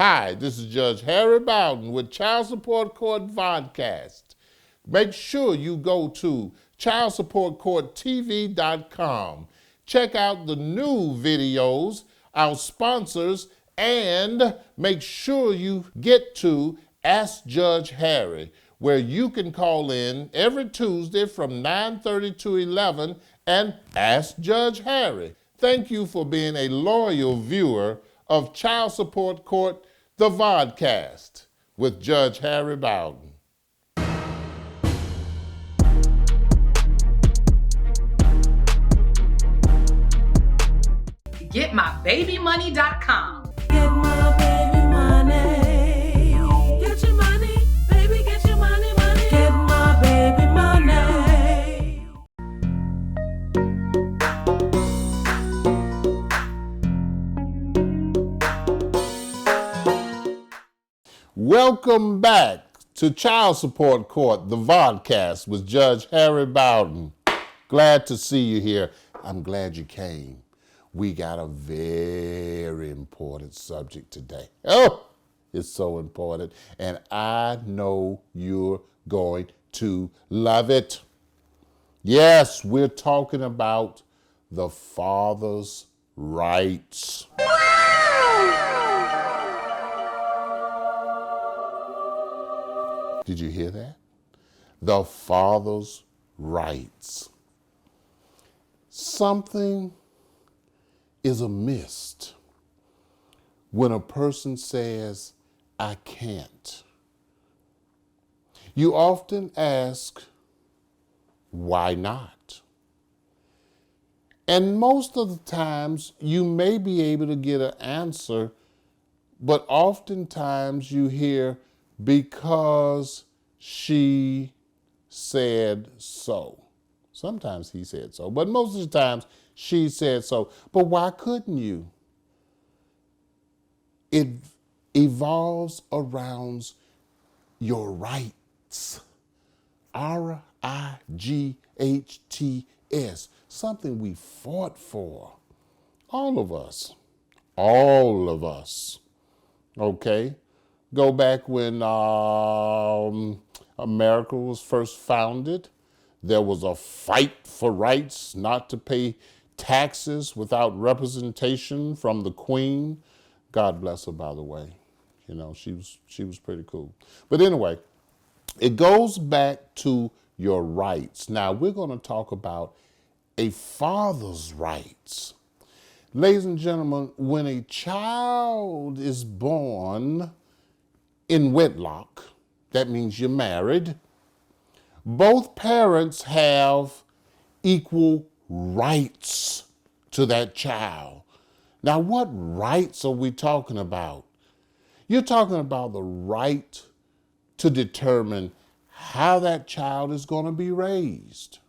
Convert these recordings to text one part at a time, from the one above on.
Hi, this is Judge Harry Bowden with Child Support Court Vodcast. Make sure you go to childsupportcourttv.com. Check out the new videos, our sponsors, and make sure you get to Ask Judge Harry, where you can call in every Tuesday from 9:30 to 11 and ask Judge Harry. Thank you for being a loyal viewer of Child Support Court, the Vodcast, with Judge Harry Bowden. GetMyBabyMoney.com. Get my baby money. Get your money, baby, get your money, money. Get my baby money. Welcome back to Child Support Court, the Vodcast, with Judge Harry Bowden. Glad to see you here. I'm glad you came. We got a very important subject today. Oh, it's so important. And I know you're going to love it. Yes, we're talking about the father's rights. Did you hear that? The father's rights. Something is amiss when a person says, I can't. You often ask, why not? And most of the times you may be able to get an answer, but oftentimes you hear, because she said so. Sometimes he said so, but most of the times she said so. But why couldn't you? It evolves around your rights. R-I-G-H-T-S. Something we fought for. All of us. All of us. Okay? Go back when America was first founded. There was a fight for rights not to pay taxes without representation from the Queen. God bless her, by the way. You know, she was pretty cool. But anyway, it goes back to your rights. Now, we're going to talk about a father's rights. Ladies and gentlemen, when a child is born in wedlock, that means you're married, both parents have equal rights to that child. Now, what rights are we talking about? You're talking about the right to determine how that child is going to be raised.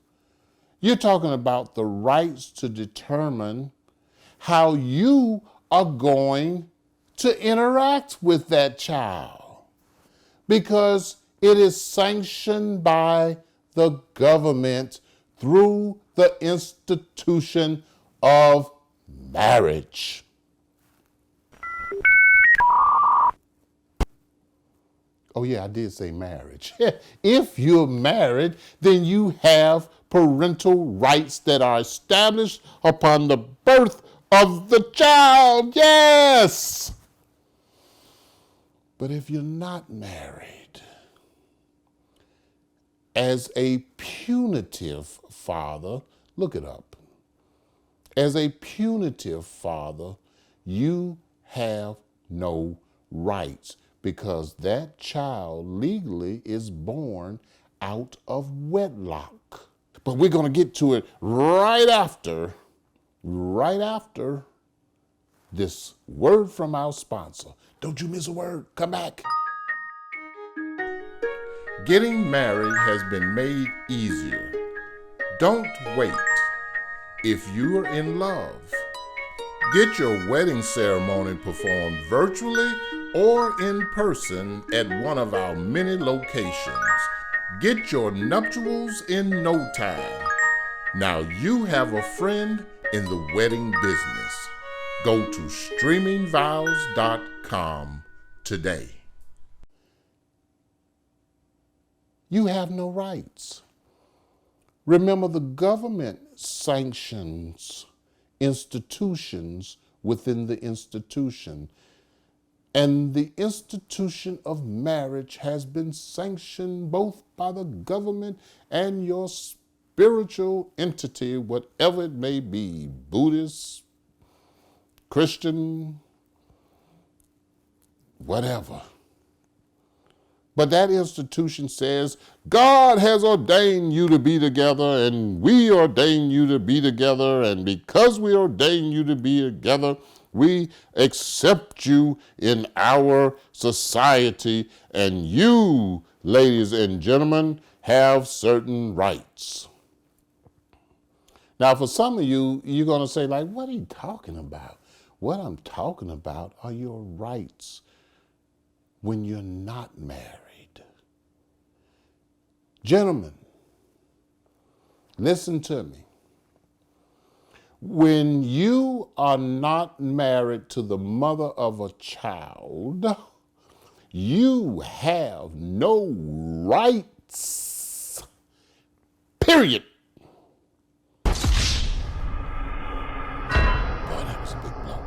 You're talking about the rights to determine how you are going to interact with that child, because it is sanctioned by the government through the institution of marriage. Oh yeah, I did say marriage. If you're married, then you have parental rights that are established upon the birth of the child. Yes! But if you're not married, as a punitive father, look it up. As a punitive father, you have no rights because that child legally is born out of wedlock. But we're going to get to it right after this word from our sponsor. Don't you miss a word. Come back. Getting married has been made easier. Don't wait. If you are in love, get your wedding ceremony performed virtually or in person at one of our many locations. Get your nuptials in no time. Now you have a friend in the wedding business. Go to streamingvows.com today. You have no rights. Remember, the government sanctions institutions within the institution. And the institution of marriage has been sanctioned both by the government and your spiritual entity, whatever it may be, Buddhist, Christian, whatever. But that institution says, God has ordained you to be together, and we ordain you to be together, and because we ordain you to be together, we accept you in our society, and you, ladies and gentlemen, have certain rights. Now, for some of you, you're going to say, like, what are you talking about? What I'm talking about are your rights when you're not married. Gentlemen, listen to me. When you are not married to the mother of a child, you have no rights. Period. Boy, that was a big blow.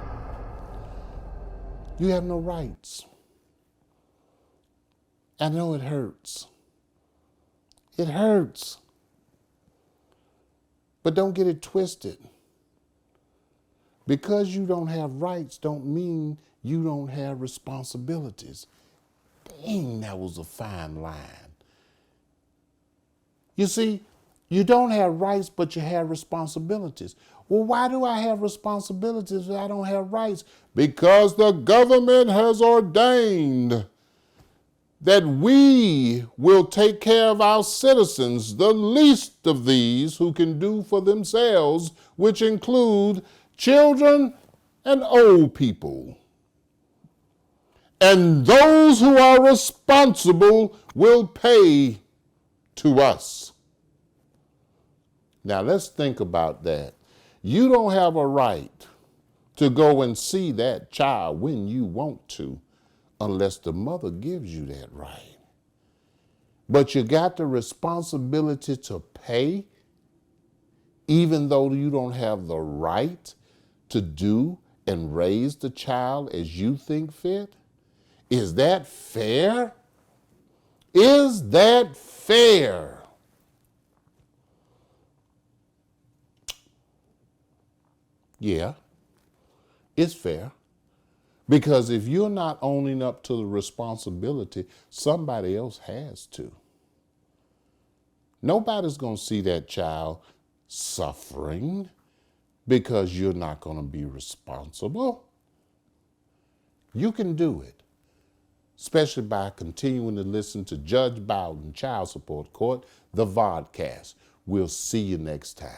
You have no rights. I know it hurts. It hurts. But don't get it twisted. Because you don't have rights don't mean you don't have responsibilities. Dang, that was a fine line. You see, you don't have rights, but you have responsibilities. Well, why do I have responsibilities if I don't have rights? Because the government has ordained that we will take care of our citizens, the least of these who can do for themselves, which include children and old people. And those who are responsible will pay to us. Now let's think about that. You don't have a right to go and see that child when you want to, unless the mother gives you that right. But you got the responsibility to pay, even though you don't have the right to do and raise the child as you think fit? Is that fair? Is that fair? Yeah, it's fair. Because if you're not owning up to the responsibility, somebody else has to. Nobody's going to see that child suffering because you're not going to be responsible. You can do it, especially by continuing to listen to Judge Bowden, Child Support Court, the Vodcast. We'll see you next time.